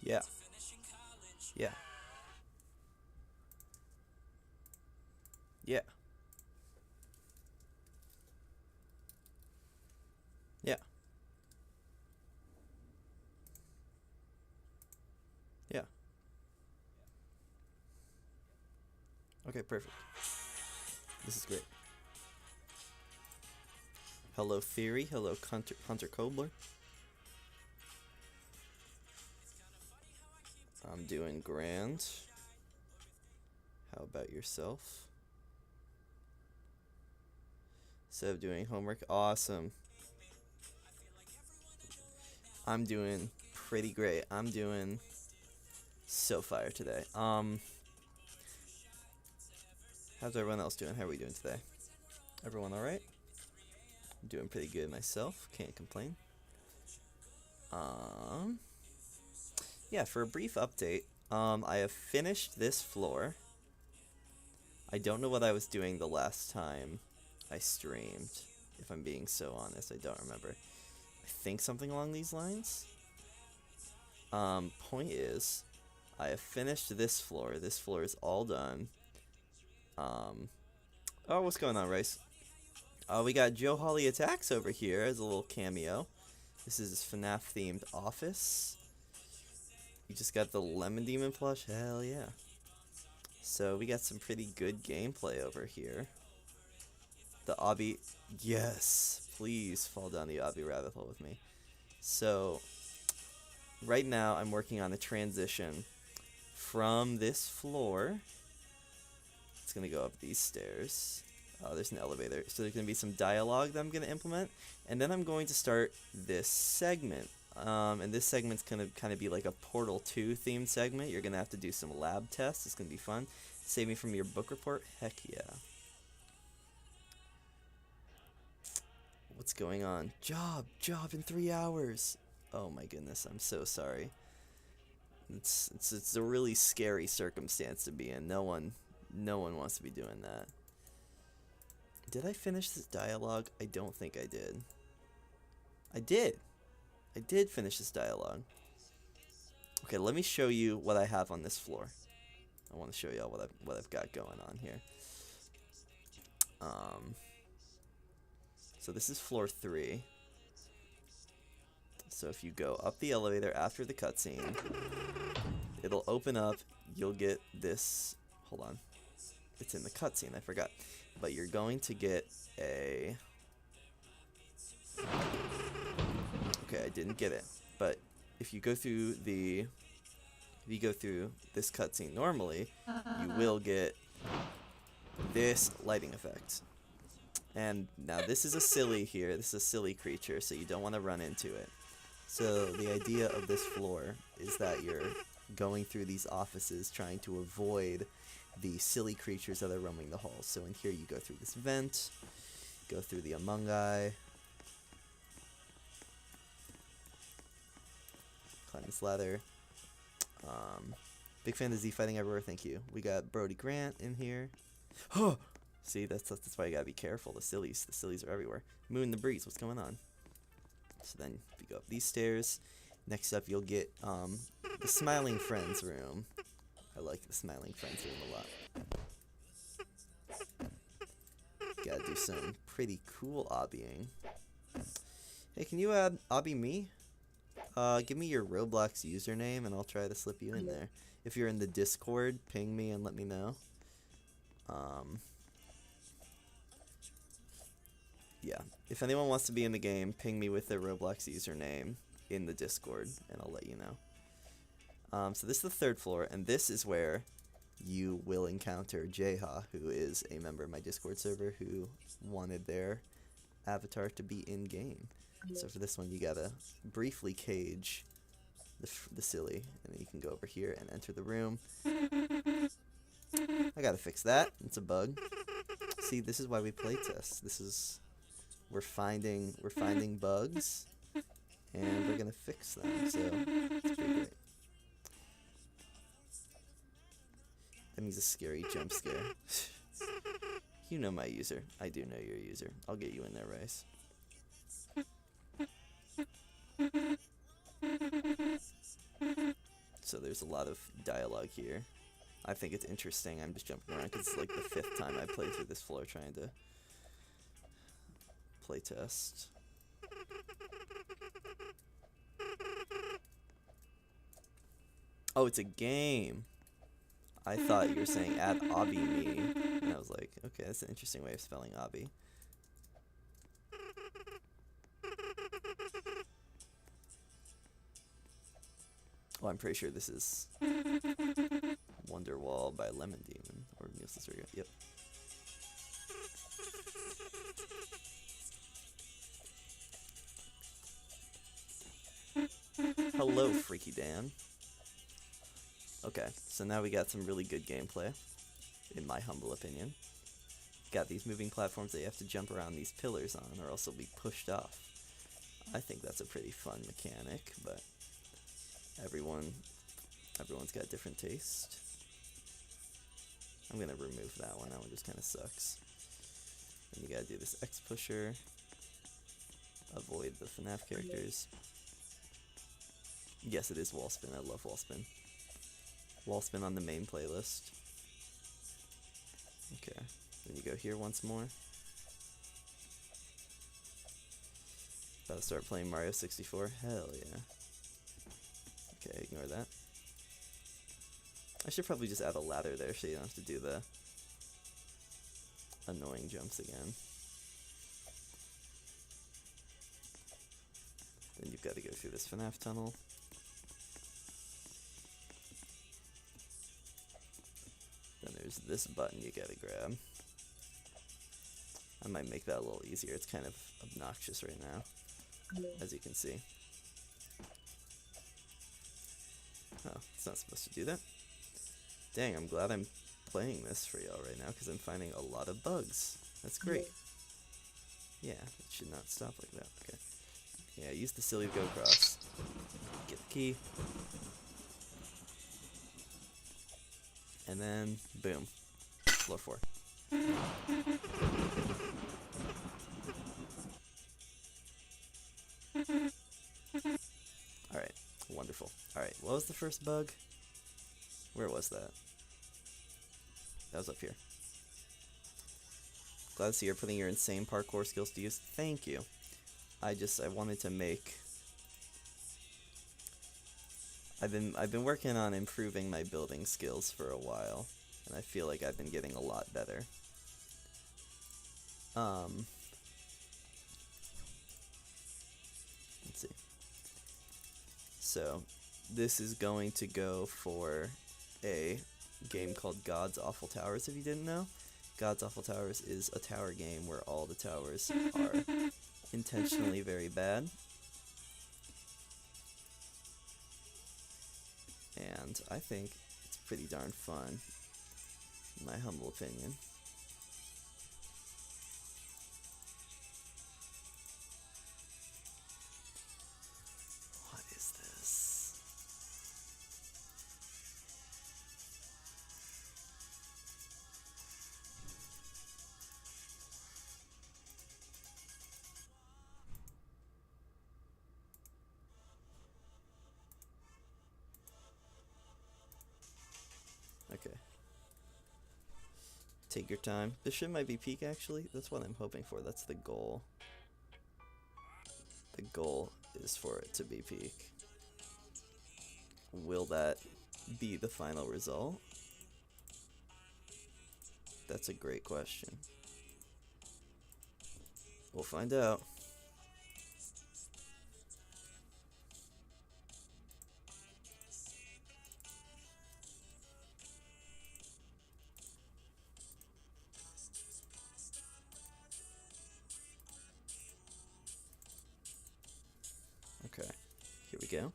Yeah. Yeah. Yeah. Yeah. Yeah. Okay, perfect. This is great. Hello, Theory. Hello, Hunter Kobler. I'm doing grand. How about yourself? Instead of doing homework, awesome. I'm doing pretty great. I'm doing so fire today. How's everyone else doing? How are we doing today? Everyone all right? I'm doing pretty good myself. Can't complain. Um, yeah. For a brief update, I have finished this floor. I don't know what I was doing the last time I streamed. If I'm being so honest, I don't remember. I think something along these lines. Point is, I have finished this floor. This floor is all done. Oh, what's going on, Rice? We got Joe Holly Attacks over here as a little cameo. This is his FNAF themed office. You just got the Lemon Demon plush? Hell yeah. So we got some pretty good gameplay over here. The obby... Yes! Please fall down the obby rabbit hole with me. So, right now I'm working on a transition from this floor. It's gonna go up these stairs. There's an elevator. So there's going to be some dialogue that I'm going to implement. And then I'm going to start this segment. And this segment's going to kind of be like a Portal 2 themed segment. You're going to have to do some lab tests. It's going to be fun. Save me from your book report? Heck yeah. What's going on? Job in 3 hours. Oh my goodness, I'm so sorry. It's a really scary circumstance to be in. No one wants to be doing that. Did I finish this dialogue? I don't think I did. I did. I did finish this dialogue. Okay, let me show you what I have on this floor. I want to show y'all what I've got going on here. So this is floor 3. So if you go up the elevator after the cutscene, it'll open up. You'll get this. Hold on. It's in the cutscene. I forgot. But you're going to get a... Okay, I didn't get it. But if you go through this cutscene normally, you will get this lighting effect. And now this is a silly here. This is a silly creature, so you don't want to run into it. So the idea of this floor is that you're going through these offices trying to avoid the silly creatures that are roaming the halls. So in here you go through this vent, go through the Among Eye, climb this ladder. Big fan of Z Fighting Everywhere, thank you. We got Brody Grant in here. Huh! See, that's why you gotta be careful. The sillies are everywhere. Moon the Breeze, what's going on? So then, if you go up these stairs, next up you'll get the Smiling Friends room. I like the Smiling Friends room a lot. Gotta do some pretty cool obbying. Hey, can you add obby me? Give me your Roblox username and I'll try to slip you in there. If you're in the Discord, ping me and let me know. Yeah, if anyone wants to be in the game, ping me with their Roblox username in the Discord, and I'll let you know. So this is the 3rd floor, and this is where you will encounter Jeha, who is a member of my Discord server who wanted their avatar to be in-game. So for this one, you gotta briefly cage the silly, and then you can go over here and enter the room. I gotta fix that. It's a bug. See, this is why we playtest. We're finding bugs, and we're gonna fix them. So it's pretty great. That means a scary jump scare. You know my user. I do know your user. I'll get you in there, Rice. so there's a lot of dialogue here. I think it's interesting. I'm just jumping around because it's like the 5th time I played through this floor trying to play test. Oh, it's a game. I thought you were saying add obby me, and I was like, okay, that's an interesting way of spelling obby. Oh, I'm pretty sure this is Wonderwall by Lemon Demon, or Nielsen's Rio. Yep. Hello, Freaky Dan. Okay, so now we got some really good gameplay, in my humble opinion. Got these moving platforms that you have to jump around these pillars on, or else they'll be pushed off. I think that's a pretty fun mechanic, but everyone's got different taste. I'm gonna remove that one just kind of sucks. And you gotta do this X pusher, avoid the FNAF characters. Yes, it is wall spin. I love wall spin. Wall spin on the main playlist. Okay, then you go here once more. About to start playing Mario 64? Hell yeah. Okay, ignore that. I should probably just add a ladder there so you don't have to do the annoying jumps again. Then you've got to go through this FNAF tunnel. Then there's this button you gotta grab. I might make that a little easier. It's kind of obnoxious right now, as you can see. Oh, it's not supposed to do that. Dang, I'm glad I'm playing this for y'all right now, because I'm finding a lot of bugs. That's great. Yeah, it should not stop like that. Okay. Yeah, use the silly go across. Get the key. And then, boom. Floor 4. Alright, wonderful. Alright, what was the first bug? Where was that? That was up here. Glad to see you're putting your insane parkour skills to use. Thank you. I wanted to make... I've been working on improving my building skills for a while, and I feel like I've been getting a lot better. Let's see. So, this is going to go for a game called God's Awful Towers, if you didn't know. God's Awful Towers is a tower game where all the towers are intentionally very bad. And I think it's pretty darn fun, in my humble opinion. What is this? Okay. Take your time. This shit might be peak, actually. That's what I'm hoping for. That's the goal. The goal is for it to be peak. Will that be the final result? That's a great question. We'll find out. Okay, here we go.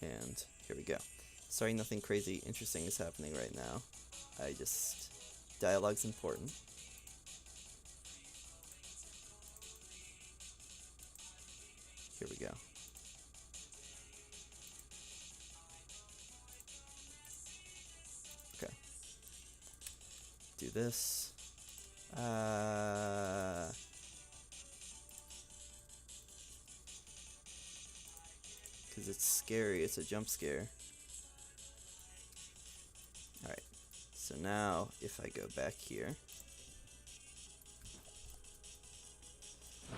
And here we go. Sorry, nothing crazy interesting is happening right now. Dialogue's important. Here we go. Okay. Do this. Because because it's scary. It's a jump scare. Alright, so now if I go back here.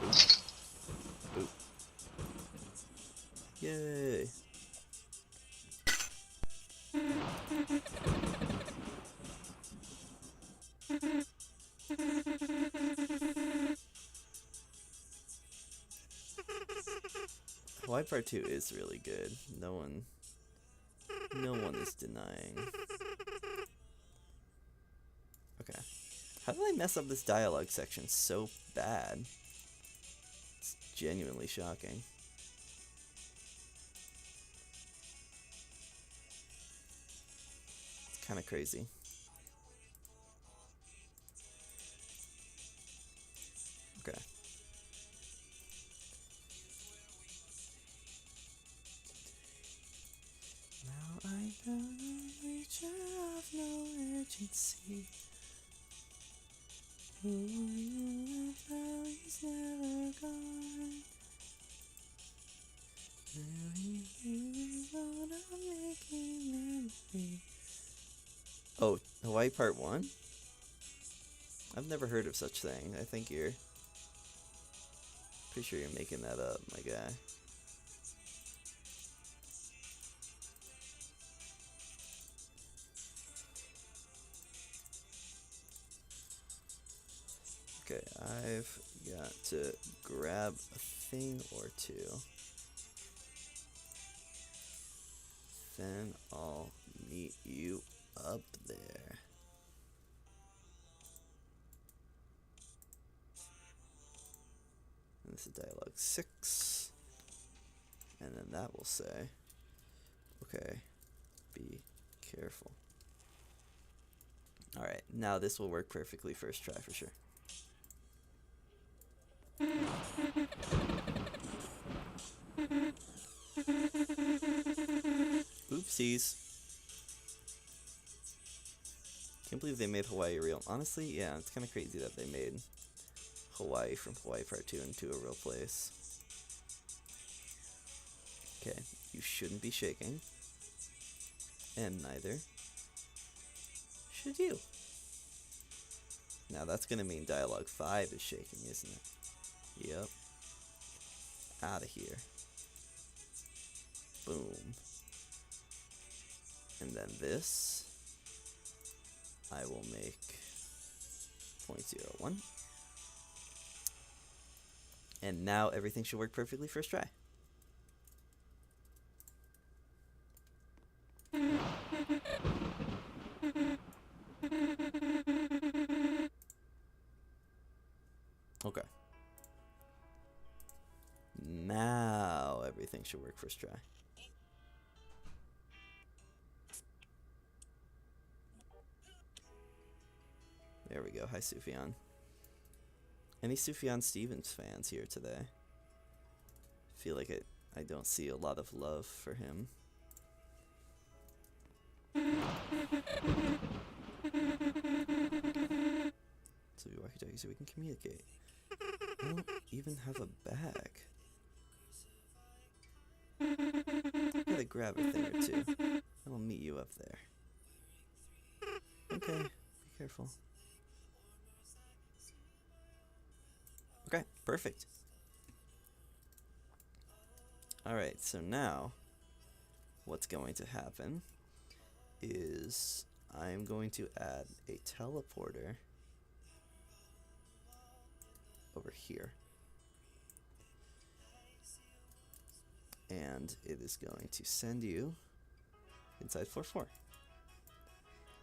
Boop. Boop. Yay! Hawaii Part 2 is really good. No one is denying. Okay. How did I mess up this dialogue section so bad? It's genuinely shocking. It's kind of crazy. Okay. Now I know the nature of no urgency. Who you left out is never gone. Now you road of making memory. Oh, Hawaii Part 1? I've never heard of such thing. I think you're... Pretty sure you're making that up, my guy. Okay, I've got to grab a thing or two. Then I'll meet you up there. And this is dialogue 6. And then that will say, okay, be careful. Alright, now this will work perfectly first try for sure. Oopsies. Can't believe they made Hawaii real. Honestly, yeah, it's kind of crazy that they made Hawaii from Hawaii Part 2 into a real place. Okay, you shouldn't be shaking. And neither should you. Now that's gonna mean dialogue 5 is shaking, isn't it? Yep. Out of here. Boom. And then this, I will make 0.01. And now everything should work perfectly first try. Okay. Now everything should work first try. There we go. Hi, Sufjan. Any Sufjan Stevens fans here today? I feel like I don't see a lot of love for him. So we walkie-talkie so we can communicate. I don't even have a bag. I gotta grab a thing or two. I'll meet you up there. Okay, be careful. Okay, perfect. Alright, so now what's going to happen is I'm going to add a teleporter over here. And it is going to send you inside floor 4.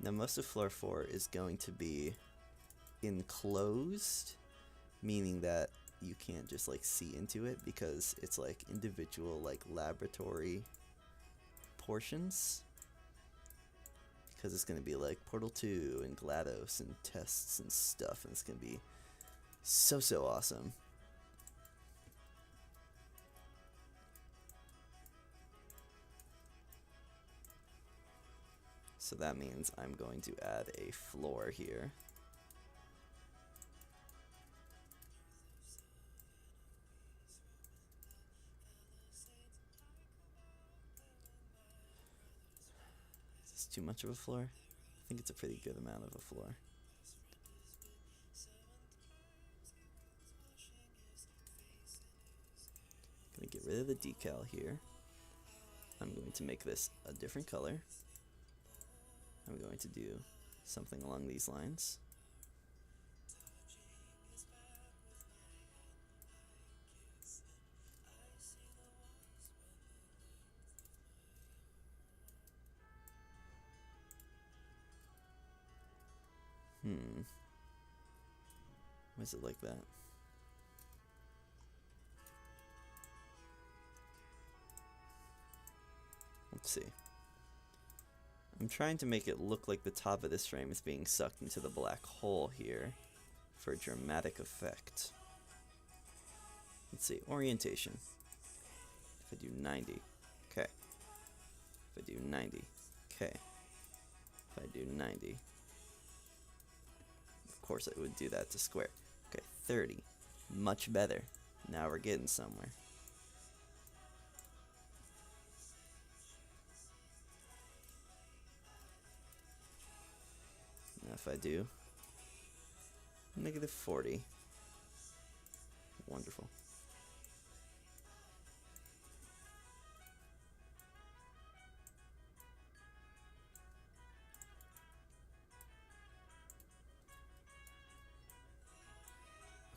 Now most of floor 4 is going to be enclosed, meaning that you can't just like see into it because it's like individual like laboratory portions. Because it's going to be like Portal 2 and GLaDOS and tests and stuff, and it's going to be so awesome. So that means I'm going to add a floor here. too much of a floor? I think it's a pretty good amount of a floor. Gonna get rid of the decal here. I'm going to make this a different color. I'm going to do something along these lines. Why is it like that? Let's see. I'm trying to make it look like the top of this frame is being sucked into the black hole here for dramatic effect. Let's see, orientation. If I do 90, okay. If I do 90, okay. If I do 90, of course I would do that to square. Okay, 30, much better. Now we're getting somewhere. Now if I do negative 40, wonderful.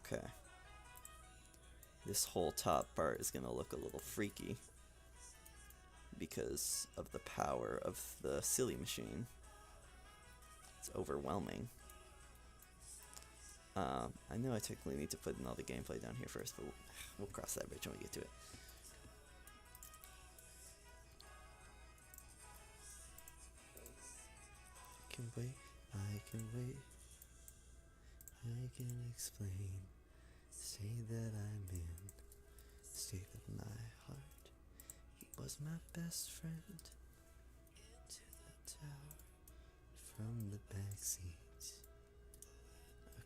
Okay. This whole top part is going to look a little freaky because of the power of the silly machine. It's overwhelming. I know I technically need to put in all the gameplay down here first, but we'll cross that bridge when we get to it. I can wait, I can wait, I can explain, say that I'm in the state of my heart. He was my best friend, into the tower, from the backseat.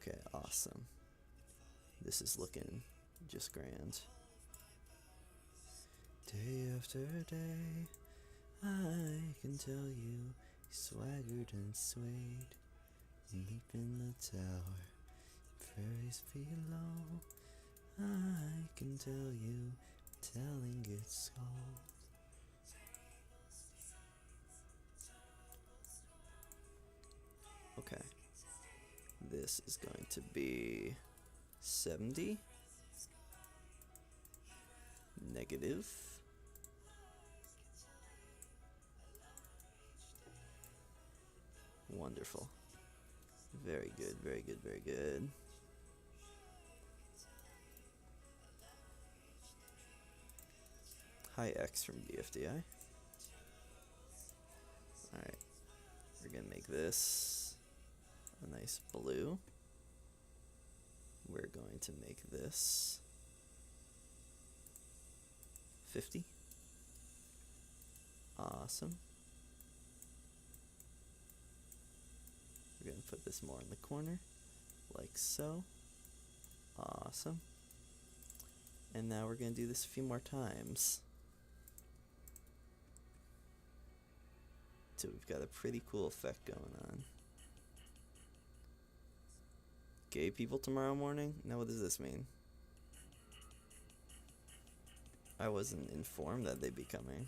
Okay, awesome. This is looking just grand. Day after day, I can tell you, he swaggered and swayed, deep in the tower, fairies below. I can tell you, telling its soul. Okay. This is going to be 70. Negative. Wonderful. Very good, very good, very good. High X from DFDI. Alright. We're gonna make this a nice blue. We're going to make this 50. Awesome. We're going to put this more in the corner, like so. Awesome. And now we're going to do this a few more times. So we've got a pretty cool effect going on. Gay people tomorrow morning? Now what does this mean? I wasn't informed that they'd be coming.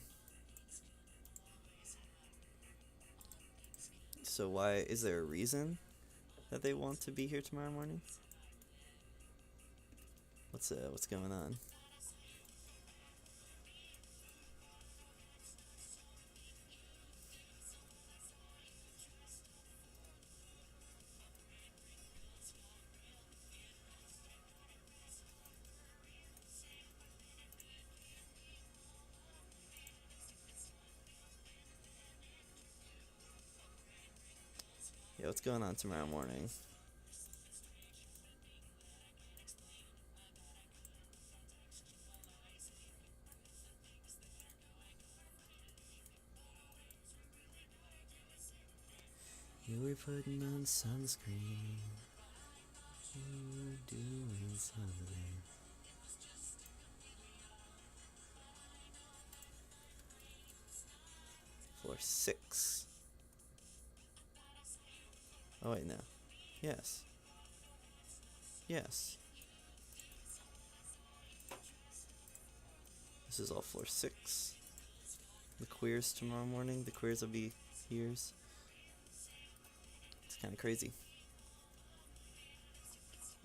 So why, is there a reason that they want to be here tomorrow morning? What's going on? Yeah, what's going on tomorrow morning? You were putting on sunscreen. You were doing something. Floor 6. Oh wait, no. Yes. Yes. This is all floor 6. The queers tomorrow morning. The queers will be here. It's kind of crazy.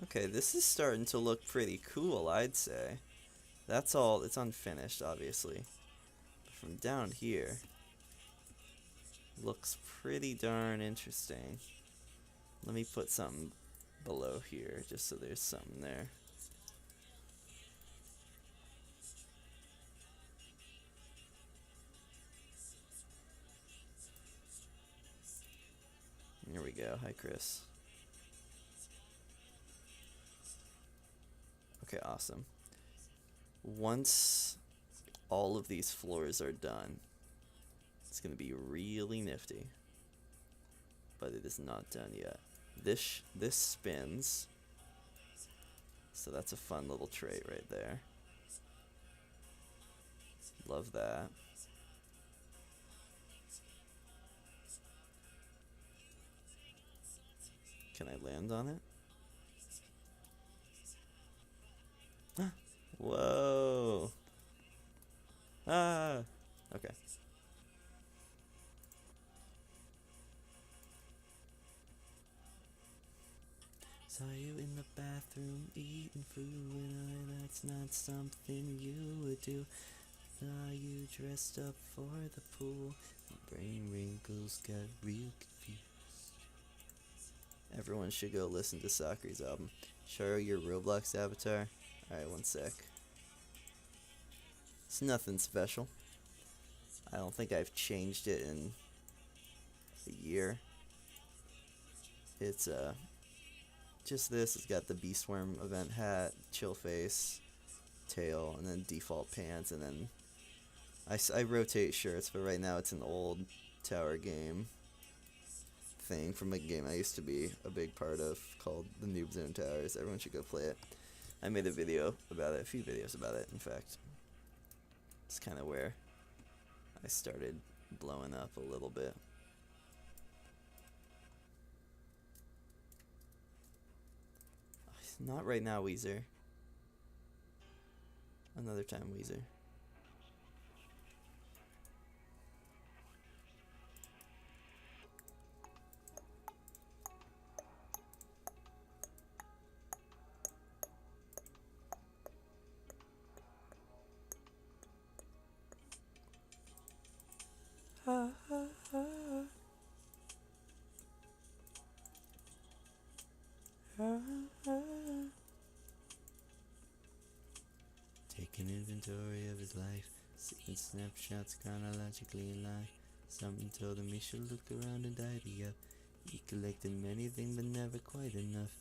Okay, this is starting to look pretty cool, I'd say. That's all. It's unfinished, obviously. But from down here, looks pretty darn interesting. Let me put something below here, just so there's something there. Here we go. Hi, Chris. Okay, awesome. Once all of these floors are done, it's going to be really nifty. But it is not done yet. This spins. So that's a fun little trait right there. Love that. Can I land on it? Whoa. Ah. Okay. Saw you in the bathroom eating food, and that's not something you would do. Saw you dressed up for the pool. My brain wrinkles got real confused. Everyone should go listen to Sakuri's album. Show your Roblox avatar. Alright, one sec. It's nothing special. I don't think I've changed it in a year. It's just this. It's got the Beastworm event hat, chill face, tail, and then default pants, and then I rotate shirts, but right now it's an old tower game thing from a game I used to be a big part of called the Noob Zone Towers. Everyone should go play it. I made a video about it, a few videos about it, in fact. It's kind of where I started blowing up a little bit. Not right now, Weezer. Another time, Weezer. Take an inventory of his life, seeing snapshots chronologically in line. Something told him he should look around and tidy up. He collected many things but never quite enough.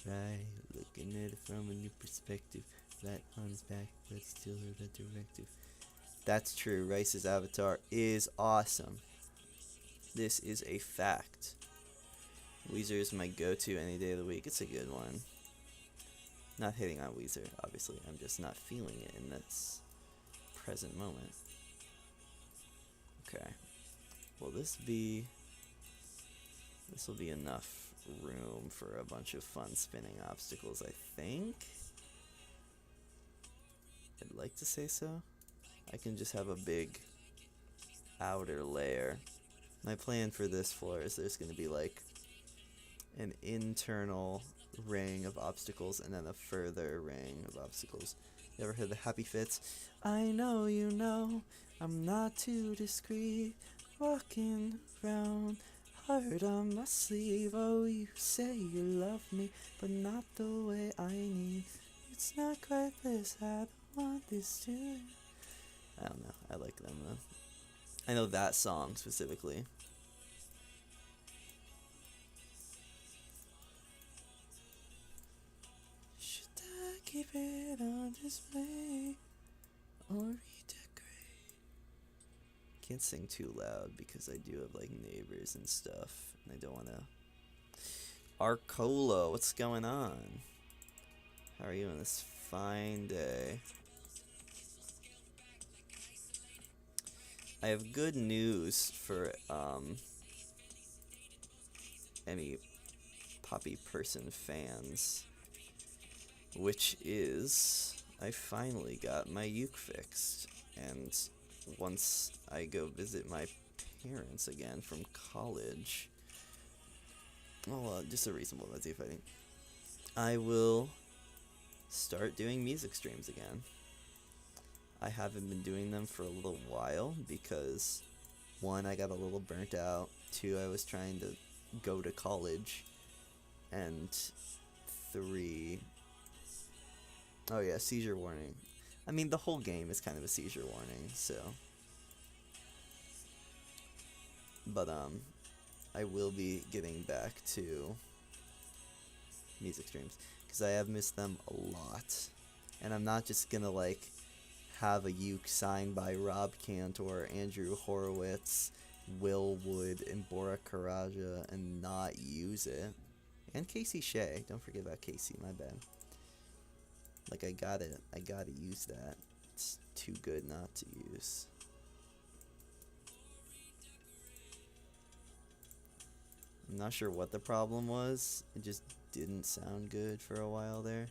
Try looking at it from a new perspective. Flat on his back but still heard a directive. That's true, Rice's avatar is awesome. This is a fact. Weezer is my go-to any day of the week. It's a good one. Not hitting on Weezer, obviously. I'm just not feeling it in this present moment. Okay. Will this be... This will be enough room for a bunch of fun spinning obstacles, I think. I'd like to say so. I can just have a big outer layer. My plan for this floor is there's going to be like an internal ring of obstacles and then a further ring of obstacles. You ever heard the Happy Fits? I know you know I'm not too discreet, walking around heart on my sleeve. Oh, you say you love me, but not the way I need. It's not quite this, I don't want this to. I don't know, I like them though. I know that song specifically. Should I keep it on display or redecorate? Can't sing too loud because I do have like neighbors and stuff, and I don't want to. Arcola, what's going on? How are you on this fine day? I have good news for any Poppy Person fans, which is I finally got my uke fixed, and once I go visit my parents again from college, well, just a reasonable amount of fighting, I will start doing music streams again. I haven't been doing them for a little while because, one, I got a little burnt out, two, I was trying to go to college, and three, oh yeah, seizure warning. I mean, the whole game is kind of a seizure warning, so. But, I will be getting back to music streams, because I have missed them a lot. And I'm not just gonna, like, have a uke signed by Rob Cantor, Andrew Horowitz, Will Wood, and Bora Karaja and not use it. And Casey Shea. Don't forget about Casey, my bad. Like, I gotta use that. It's too good not to use. I'm not sure what the problem was. It just didn't sound good for a while there.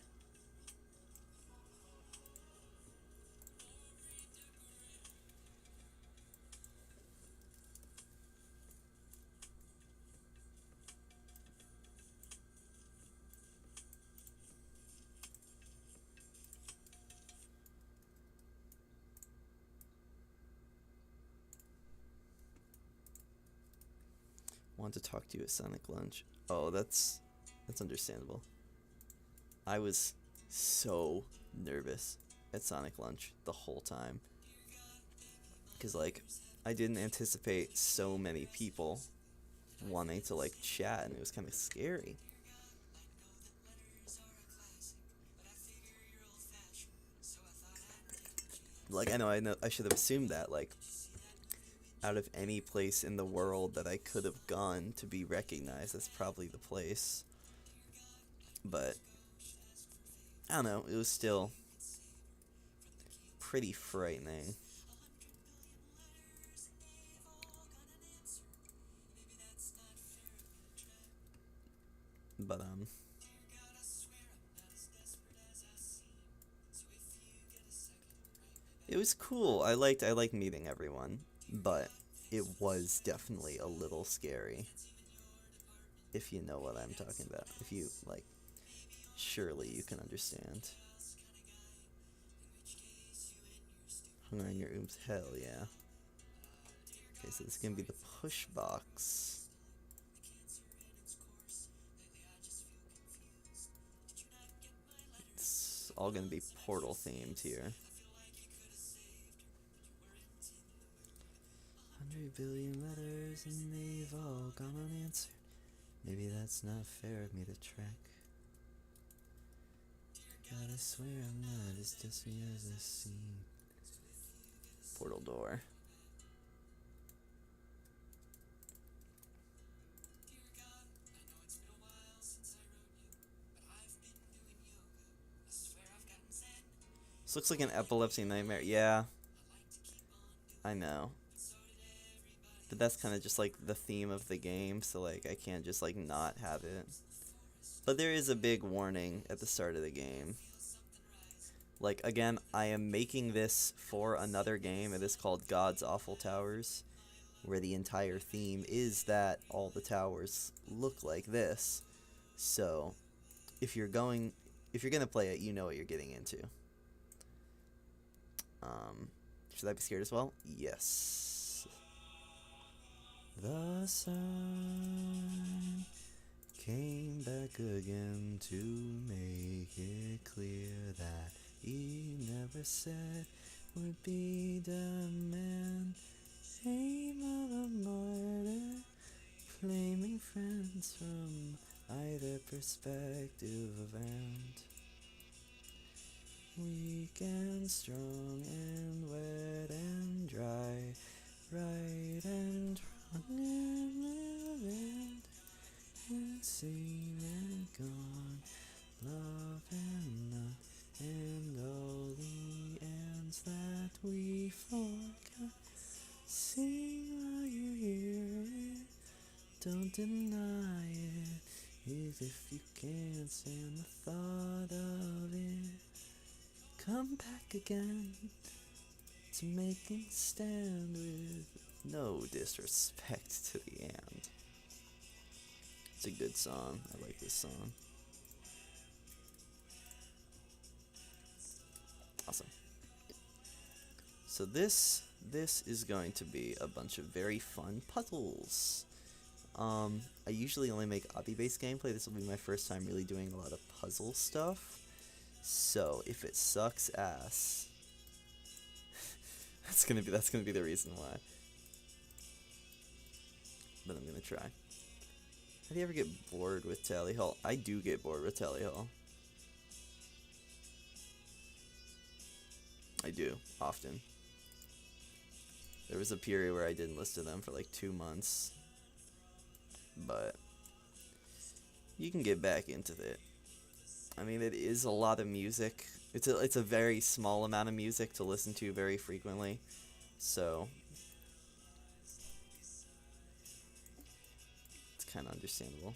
Want to talk to you at Sonic Lunch. Oh, that's understandable. I was so nervous at Sonic Lunch the whole time. Because, like, I didn't anticipate so many people wanting to, like, chat, and it was kind of scary. Like, I know I should have assumed that, like, out of any place in the world that I could have gone to be recognized, that's probably the place. But I don't know, it was still pretty frightening. But it was cool. I liked meeting everyone, but it was definitely a little scary. If you know what I'm talking about. If you, like, surely you can understand. Hunger in your ooms, hell yeah. Okay, so this is gonna be the push box. It's all gonna be Portal themed here. 100 billion letters and they've all gone unanswered. Maybe that's not fair of me to track. Gotta swear I'm not as dusty as I seem. Portal door. This looks like an epilepsy nightmare. Yeah. I know. But that's kind of just like the theme of the game, so like I can't just like not have it. But there is a big warning at the start of the game. Like, again, I am making this for another game. It is called God's Awful Towers, where the entire theme is that all the towers look like this. So, if you're gonna play it, you know what you're getting into. Should I be scared as well? Yes. The sun came back again to make it clear that he never said would be the man. Aim of a martyr, claiming friends from either perspective and weak and strong and wet and dry, right and wrong and living, insane and gone, love and not, and all the ends that we forgot. Sing while you hear it, don't deny it. is if you can't stand the thought of it, come back again to making stand with no disrespect to the end. It's a good song. I like this song. Awesome. So this is going to be a bunch of very fun puzzles. I usually only make obby-based gameplay. This will be my first time really doing a lot of puzzle stuff. So if it sucks ass, that's gonna be the reason why. But I'm gonna try. How do you ever get bored with Tally Hall? I do get bored with Tally Hall. I do, often. There was a period where I didn't listen to them for like 2 months. But you can get back into it. I mean, it is a lot of music. It's a very small amount of music to listen to very frequently. So it's kind of understandable.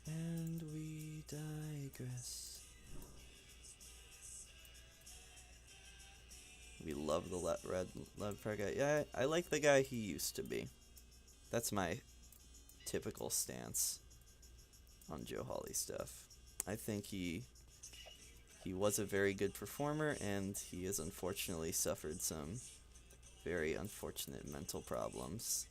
And we digress. We love the red leopard guy. Yeah, I like the guy he used to be. That's my typical stance on Joe Hawley stuff. I think he was a very good performer, and he has unfortunately suffered some very unfortunate mental problems.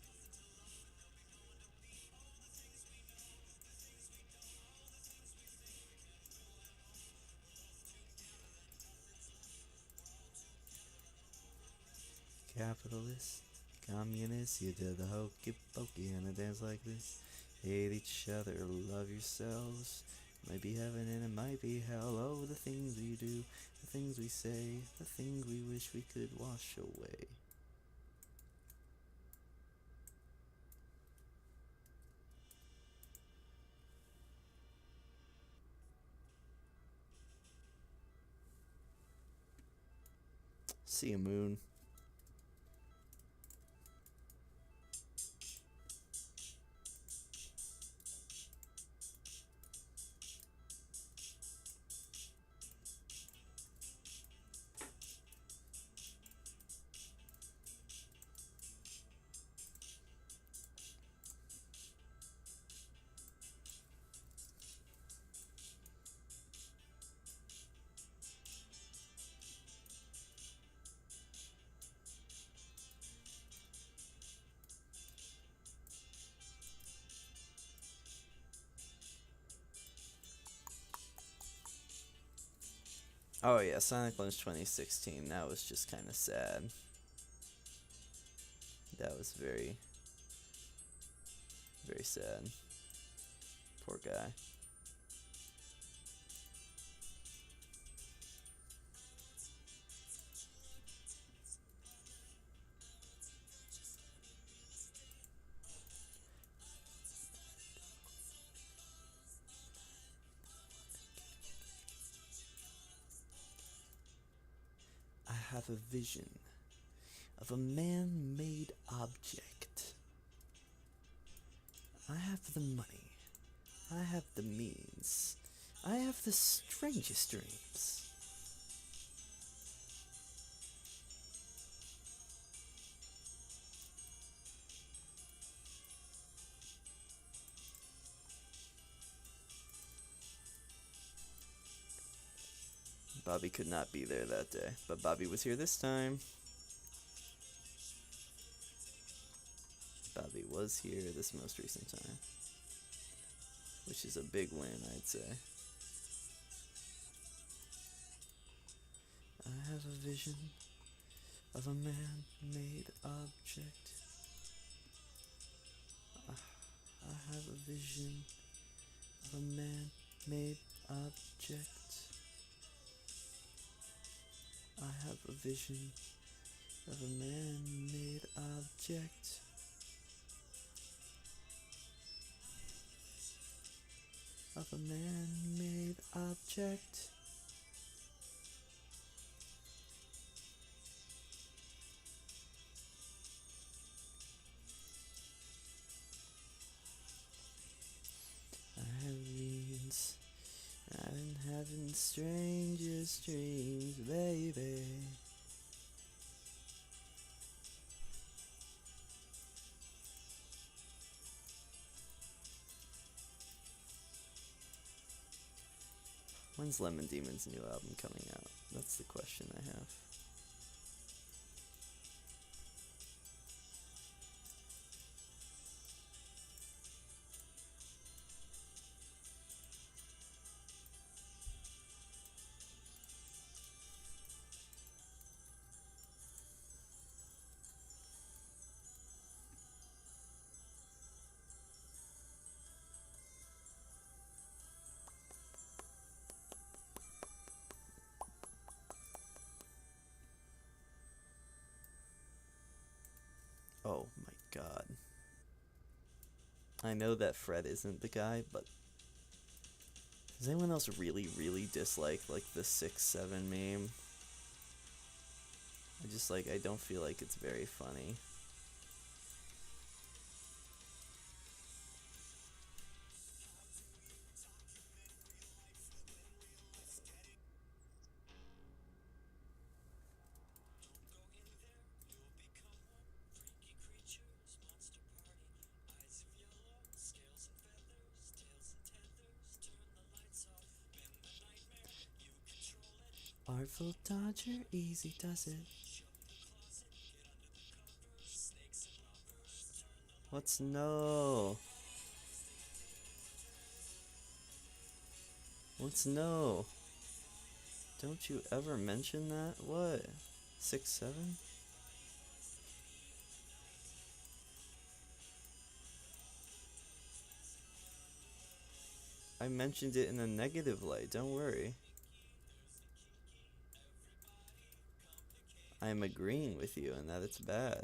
Capitalist, communist, you did the hokey pokey and a dance like this. Hate each other, love yourselves. Might be heaven and it might be hell. Oh, the things we do, the things we say, the things we wish we could wash away. See you, moon. Oh yeah, Sonic Launch 2016, that was just kind of sad. That was very, very sad. Poor guy. I have a vision of a man-made object. I have the money. I have the means. I have the strangest dreams. Bobby could not be there that day, but Bobby was here this time. Bobby was here this most recent time, which is a big win, I'd say. I have a vision of a man-made object. I have a vision of a man-made object. I have a vision of a man-made object. Of a man-made object. strangest dreams, baby. When's Lemon Demon's new album coming out? That's the question I have. Oh my god. I know that Fred isn't the guy, but does anyone else really, really dislike, like, the 6-7 meme? I don't feel like it's very funny. Artful dodger, easy does it. What's no? What's no? Don't you ever mention that? What? 6-7? I mentioned it in a negative light, don't worry. I am agreeing with you in that it's bad.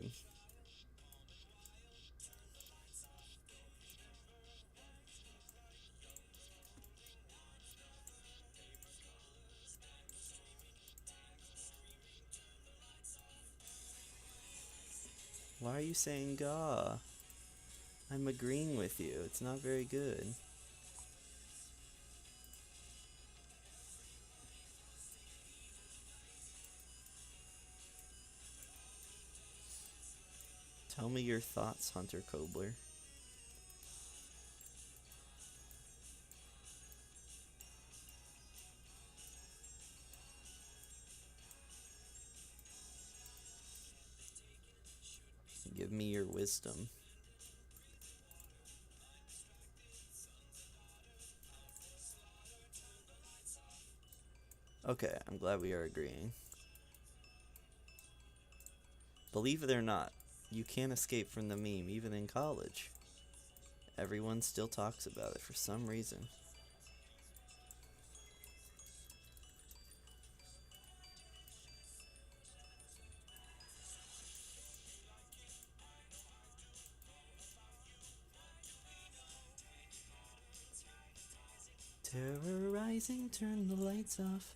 Why are you saying "gah"? I'm agreeing with you. It's not very good. Tell me your thoughts, Hunter Kobler. Give me your wisdom. Okay, I'm glad we are agreeing. Believe it or not, you can't escape from the meme even in college. Everyone still talks about it for some reason. Terrorizing, turn the lights off.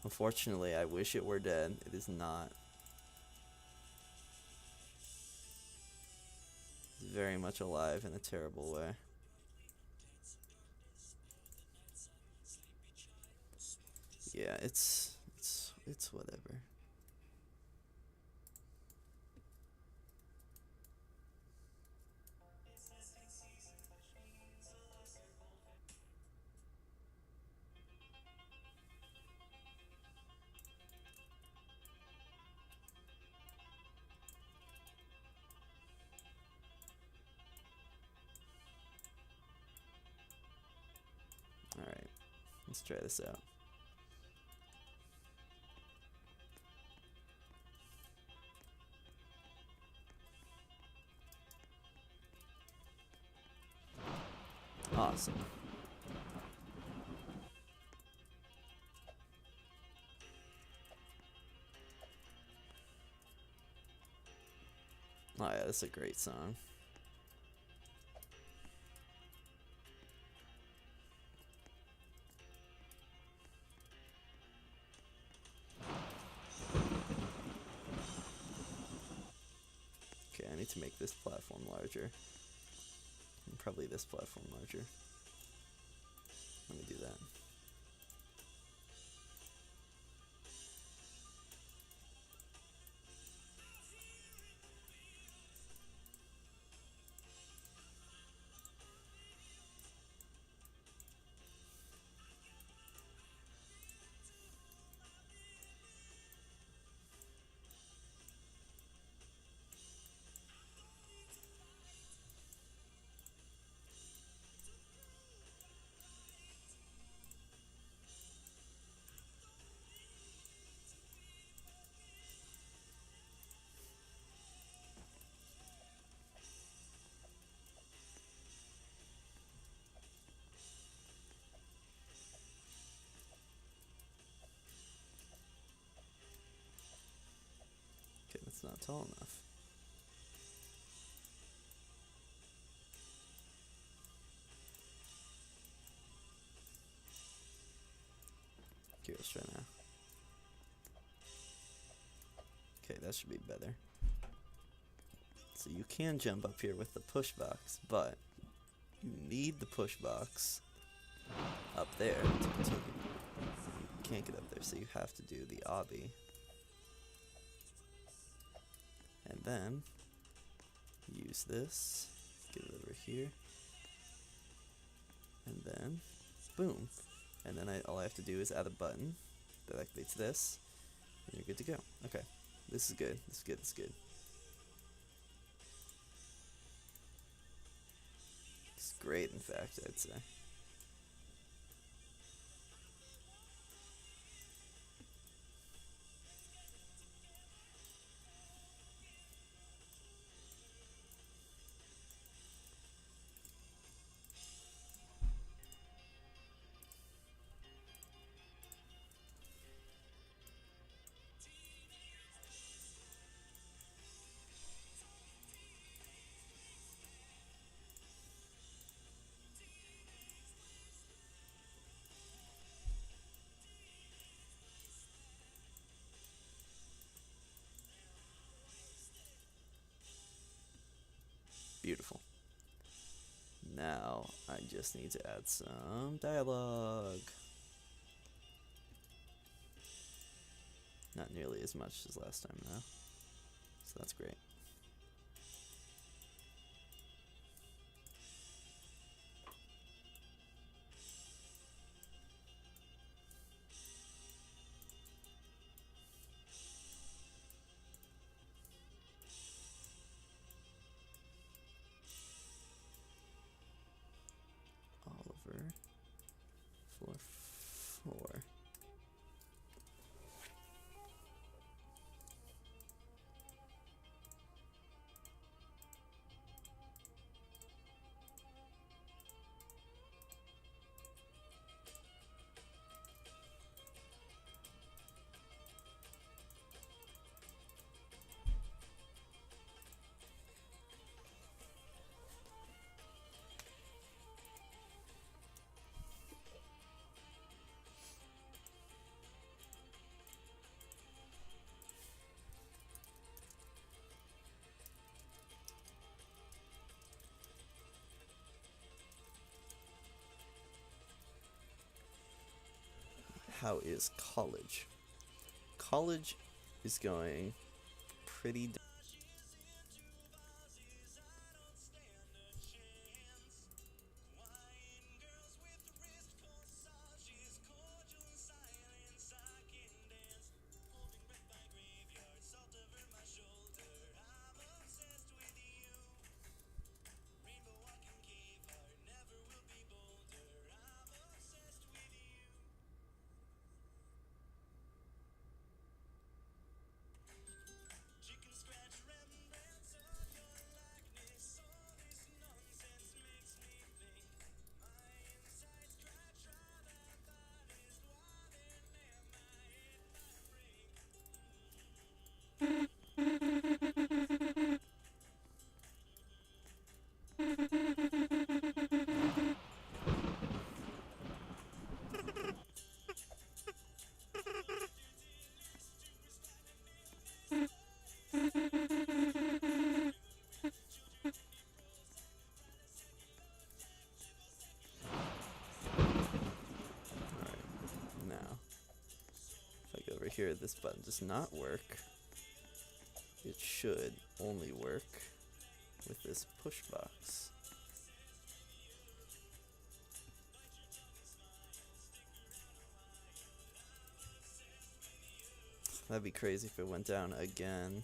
Unfortunately, I wish it were dead. It is not. It's very much alive in a terrible way. Yeah, it's whatever. Alright, let's try this out. Awesome. Oh yeah, that's a great song. need to make this platform larger. And probably this platform larger. Let me do that. Okay, that's not tall enough. Okay, let's try now. Okay, that should be better. So you can jump up here with the push box, but you need the push box up there to continue. You can't get up there, so you have to do the obby. And then use this, get it over here, and then boom. And then all I have to do is add a button that activates this, and you're good to go. Okay, this is good, this is good, this is good. It's great, in fact, I'd say. Beautiful. Now, I just need to add some dialogue. Not nearly as much as last time, though. So that's great. Oliver, 4-4. How is college? College is going pretty. here, this button does not work. It should only work with this push box. That'd be crazy if it went down again.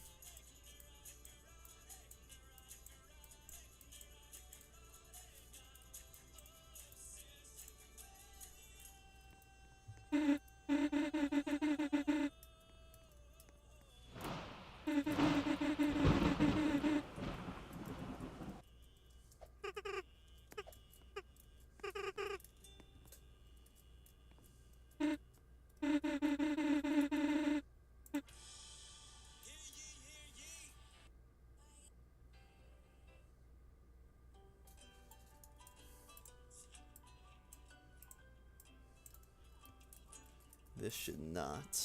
This should not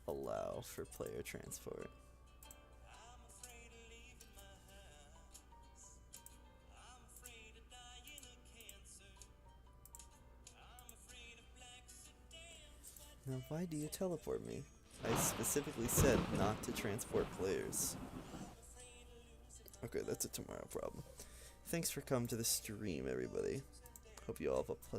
allow for player transport. Now, why do you teleport me? I specifically said not to transport players. Okay, that's a tomorrow problem. Thanks for coming to the stream, everybody. Hope you all have a pleasant